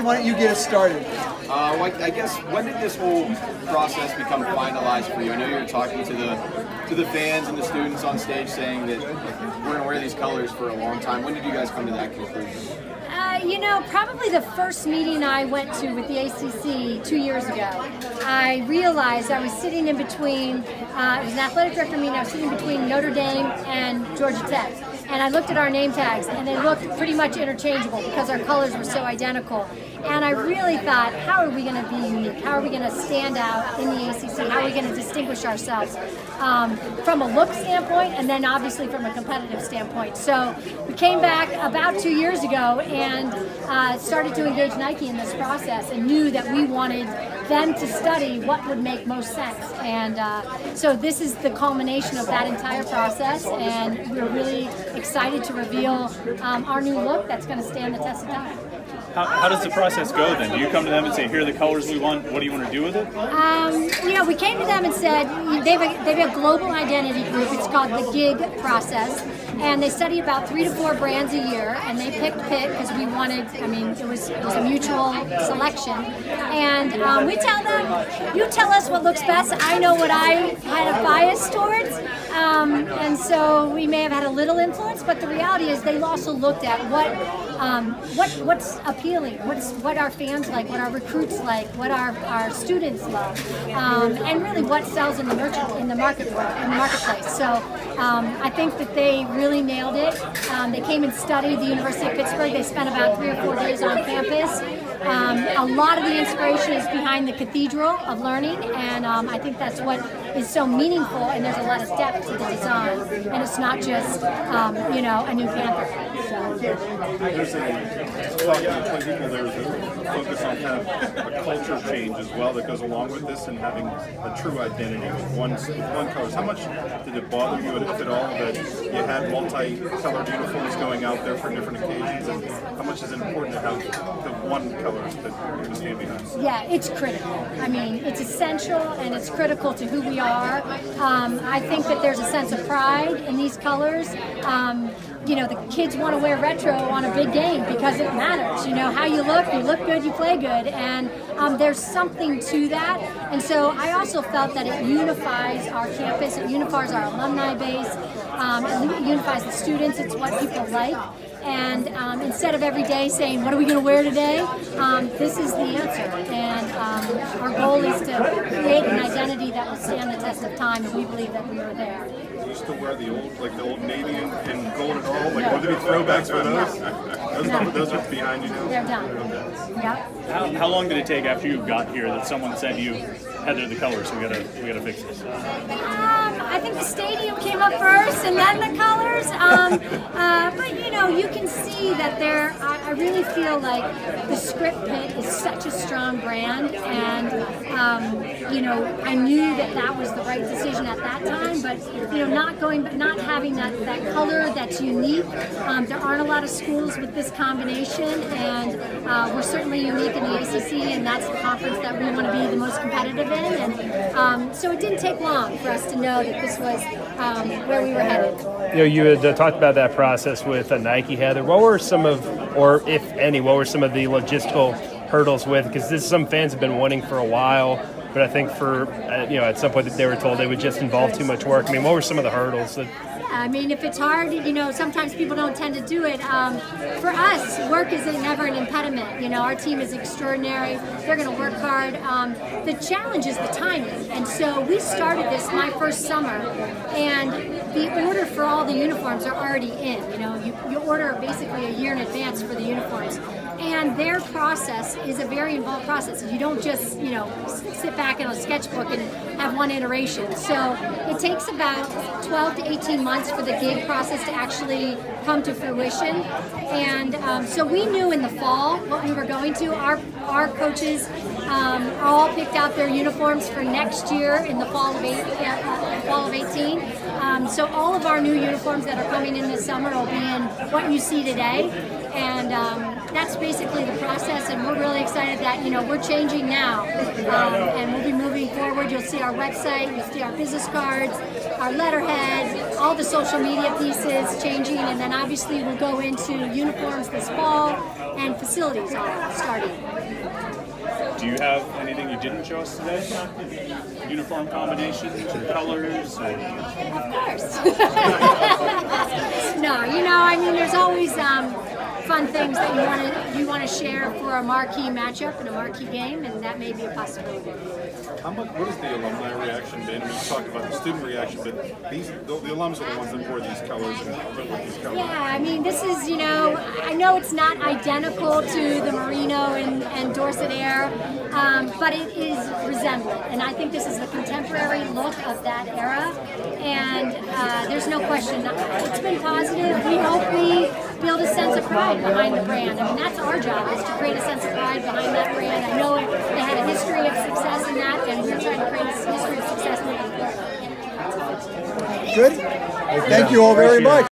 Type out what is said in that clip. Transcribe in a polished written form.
why don't you get us started? I guess, when did this whole process become finalized for you? I know you were talking to the fans and the students on stage saying that we're going to wear these colors for a long time. When did you guys come to that conclusion? You know, probably the first meeting I went to with the ACC 2 years ago, I realized I was sitting in between, it was an athletic director meeting, I was sitting between Notre Dame and Georgia Tech. And I looked at our name tags, and they looked pretty much interchangeable because our colors were so identical. And I really thought, how are we going to be unique? How are we going to stand out in the ACC? How are we going to distinguish ourselves from a look standpoint, and then obviously from a competitive standpoint? So we came back about 2 years ago and started to engage Nike in this process, and knew that we wanted them to study what would make most sense. And so this is the culmination of that entire process, and we're really excited to reveal our new look that's going to stand the test of time. How does the process go then? Do you come to them and say, here are the colors we want, what do you want to do with it? You know, we came to them and said, they have a global identity group, it's called the GIG process, and they study about 3 to 4 brands a year, and they picked Pitt because we wanted, I mean, it was a mutual selection, and we tell them, you tell us what looks best. I know what I had a bias towards, and so we may have had a little influence, but the reality is they also looked at what's appealing, what our fans like, what our recruits like, what our students love, and really what sells in the marketplace. So I think that they really nailed it. They came and studied the University of Pittsburgh. They spent about 3 or 4 days on campus. A lot of the inspiration is behind the Cathedral of Learning, and I think that's what is so meaningful, and there's a lot of depth to the design, and it's not just, you know, a new Panther. There's a focus on kind of a culture change as well that goes along with this, and having a true identity with one color. How much did it bother you, if at all, that you had multi-colored uniforms going out there for different occasions, and how much is it important to have the one color that you're going to stand behind? Yeah, it's critical. I mean, it's essential, and it's critical to who we are. I think that there's a sense of pride in these colors. You know, the kids want to wear retro on a big game because it matters. You know, how you look good, you play good, and there's something to that. And so I also felt that it unifies our campus, it unifies our alumni base, it unifies the students, it's what people like. And instead of every day saying, what are we going to wear today, this is the answer. And our goal is to create an identity that will stand the test of time, and we believe that we are there. Do you still wear the old navy and gold and all? Like, will there be throwbacks for those? Those are behind you now? They're done. Yep. How long did it take after you got here that someone said to you, Heather, the colors, we gotta fix this? I think the stadium came up first, and then the colors. But you know, you can see that I really feel like the Script Pitt is such a strong brand, and you know, I knew that was the right decision at that time. But you know, not having that color that's unique. There aren't a lot of schools with this combination, and we're certainly unique in the ACC, and that's the conference that we want to be the most competitive in. And so it didn't take long for us to know that this was where we were headed. You know, you had talked about that process with Nike, Heather. What were some of, or if any, what were some of the logistical hurdles with? Because this is some fans have been wanting for a while, but I think for you know, at some point they were told they would just involve too much work. I mean, what were some of the hurdles that? I mean, if it's hard, you know, sometimes people don't tend to do it. For us, work isn't never an impediment. You know, our team is extraordinary. They're going to work hard. The challenge is the timing. And so we started this my first summer, and the order for all the uniforms are already in. You know, you order basically a year in advance for the uniforms. And their process is a very involved process. You don't just, you know, sit back in a sketchbook and have one iteration. So it takes about 12 to 18 months for the gig process to actually come to fruition. And so we knew in the fall what we were going to. Our coaches all picked out their uniforms for next year in the fall of 18. So all of our new uniforms that are coming in this summer will be in what you see today. And that's basically the process, and we're really excited that, you know, we're changing now, and we'll be moving forward. You'll see our website, you'll see our business cards, our letterhead, all the social media pieces changing, and then obviously we'll go into uniforms this fall, and facilities all starting. Do you have anything you didn't show us today? Uniform combinations or colors? Or... Of course. No, you know, I mean, there's always fun things that you want to share for a marquee matchup and a marquee game, and that may be a possibility. What has the alumni reaction been? I mean, you talked about the student reaction, but the alums are the ones that wore these colors and went with these colors. Yeah, I mean, this is, you know, I know it's not identical to the Merino and Dorset Air, but it is resemblant, and I think this is the contemporary look of that era, and there's no question. It's been positive. We hope we build a sense of pride behind the brand. I mean, that's our job, is to create a sense of pride behind that brand. I know they had a history of success in that, and we're trying to create a history of success moving forward. Good. Well, thank you all very much.